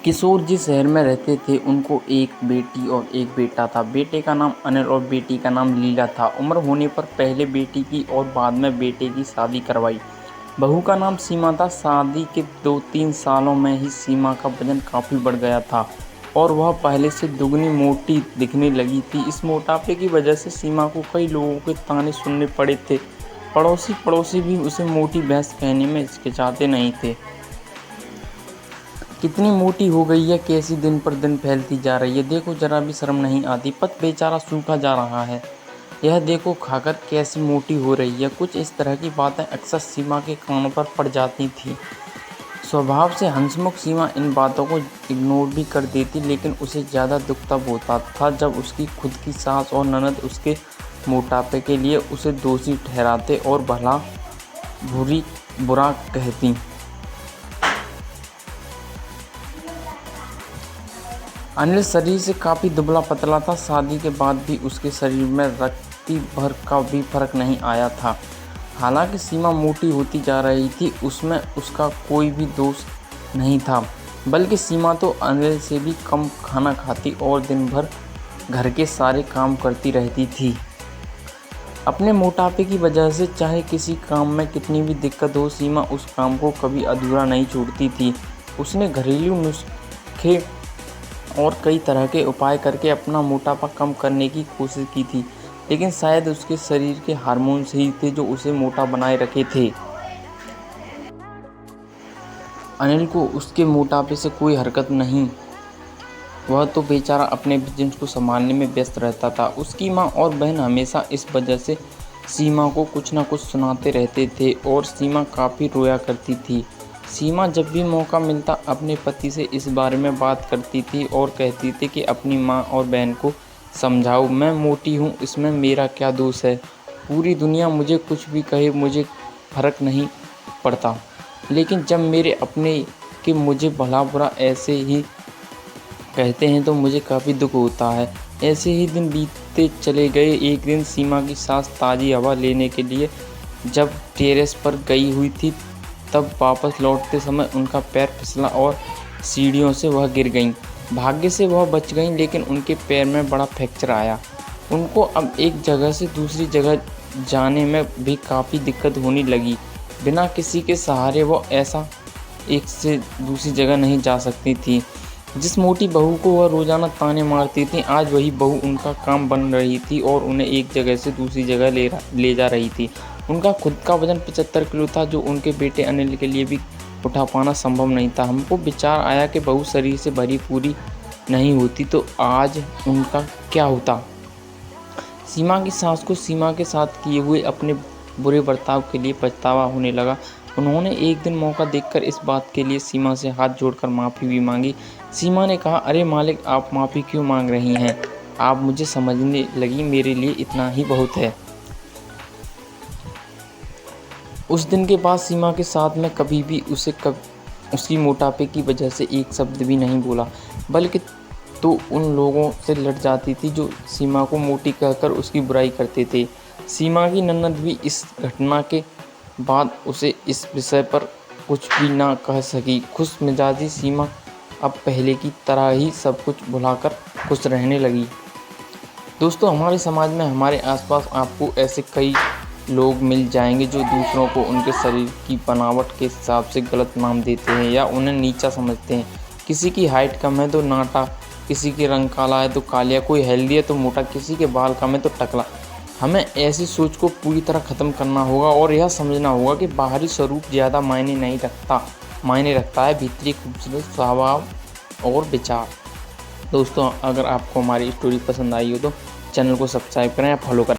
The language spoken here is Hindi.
किशोर जिस शहर में रहते थे उनको एक बेटी और एक बेटा था। बेटे का नाम अनिल और बेटी का नाम लीला था। उम्र होने पर पहले बेटी की और बाद में बेटे की शादी करवाई। बहू का नाम सीमा था। शादी के 2-3 सालों में ही सीमा का वजन काफ़ी बढ़ गया था और वह पहले से दुगनी मोटी दिखने लगी थी। इस मोटापे की वजह से सीमा को कई लोगों के ताने सुनने पड़े थे। पड़ोसी भी उसे मोटी भैंस कहने में हिचकिचाते नहीं थे। कितनी मोटी हो गई है, कैसी दिन पर दिन फैलती जा रही है, देखो जरा भी शर्म नहीं आती, पत बेचारा सूखा जा रहा है, यह देखो खाकर कैसी मोटी हो रही है। कुछ इस तरह की बातें अक्सर सीमा के कानों पर पड़ जाती थी। स्वभाव से हंसमुख सीमा इन बातों को इग्नोर भी कर देती, लेकिन उसे ज़्यादा दुख तब होता था जब उसकी खुद की सास और ननद उसके मोटापे के लिए उसे दोषी ठहराते और भला बुरा कहती। अनिल शरीर से काफ़ी दुबला पतला था। शादी के बाद भी उसके शरीर में रत्ती भर का भी फर्क नहीं आया था। हालांकि सीमा मोटी होती जा रही थी, उसमें उसका कोई भी दोष नहीं था, बल्कि सीमा तो अनिल से भी कम खाना खाती और दिन भर घर के सारे काम करती रहती थी। अपने मोटापे की वजह से चाहे किसी काम में कितनी भी दिक्कत हो, सीमा उस काम को कभी अधूरा नहीं छोड़ती थी। उसने घरेलू नुस्खे और कई तरह के उपाय करके अपना मोटापा कम करने की कोशिश की थी, लेकिन शायद उसके शरीर के हार्मोन्स ही थे जो उसे मोटा बनाए रखे थे। अनिल को उसके मोटापे से कोई हरकत नहीं, वह तो बेचारा अपने बिजनेस को संभालने में व्यस्त रहता था। उसकी माँ और बहन हमेशा इस वजह से सीमा को कुछ न कुछ सुनाते रहते थे और सीमा काफ़ी रोया करती थी। सीमा जब भी मौका मिलता अपने पति से इस बारे में बात करती थी और कहती थी कि अपनी माँ और बहन को समझाओ, मैं मोटी हूँ, इसमें मेरा क्या दोष है, पूरी दुनिया मुझे कुछ भी कहे, मुझे फ़र्क नहीं पड़ता, लेकिन जब मेरे अपने कि मुझे भला बुरा ऐसे ही कहते हैं तो मुझे काफ़ी दुख होता है। ऐसे ही दिन बीतते चले गए। एक दिन सीमा की सास ताज़ी हवा लेने के लिए जब टेरेस पर गई हुई थी, तब वापस लौटते समय उनका पैर फिसला और सीढ़ियों से वह गिर गईं। भाग्य से वह बच गईं, लेकिन उनके पैर में बड़ा फ्रैक्चर आया। उनको अब एक जगह से दूसरी जगह जाने में भी काफ़ी दिक्कत होने लगी। बिना किसी के सहारे वो ऐसा एक से दूसरी जगह नहीं जा सकती थी। जिस मोटी बहू को वह रोज़ाना ताने मारती थी, आज वही बहू उनका काम बन रही थी और उन्हें एक जगह से दूसरी जगह ले जा रही थी। उनका खुद का वज़न 75 किलो था, जो उनके बेटे अनिल के लिए भी उठा पाना संभव नहीं था। हमको विचार आया कि बहू शरीर से भरी पूरी नहीं होती तो आज उनका क्या होता। सीमा की सास को सीमा के साथ किए हुए अपने बुरे बर्ताव के लिए पछतावा होने लगा। उन्होंने एक दिन मौका देखकर इस बात के लिए सीमा से हाथ जोड़कर माफ़ी भी मांगी। सीमा ने कहा, अरे मालिक, आप माफ़ी क्यों मांग रही हैं? आप मुझे समझने लगी, मेरे लिए इतना ही बहुत है। उस दिन के बाद सीमा के साथ में कभी भी उसकी मोटापे की वजह से एक शब्द भी नहीं बोला, बल्कि तो उन लोगों से लड़ जाती थी जो सीमा को मोटी कहकर उसकी बुराई करते थे। सीमा की ननद भी इस घटना के बाद उसे इस विषय पर कुछ भी ना कह सकी। खुश मिजाजी सीमा अब पहले की तरह ही सब कुछ भुलाकर खुश रहने लगी। दोस्तों, हमारे समाज में, हमारे आसपास आपको ऐसे कई लोग मिल जाएंगे जो दूसरों को उनके शरीर की बनावट के हिसाब से गलत नाम देते हैं या उन्हें नीचा समझते हैं। किसी की हाइट कम है तो नाटा, किसी के रंग काला है तो कालिया, कोई हेल्दी है तो मोटा, किसी के बाल कम है तो टकला। हमें ऐसी सोच को पूरी तरह ख़त्म करना होगा और यह समझना होगा कि बाहरी स्वरूप ज़्यादा मायने रखता है भीतरी खूबसूरत स्वभाव और विचार। दोस्तों, अगर आपको हमारी स्टोरी पसंद आई हो तो चैनल को सब्सक्राइब करें या फॉलो करें।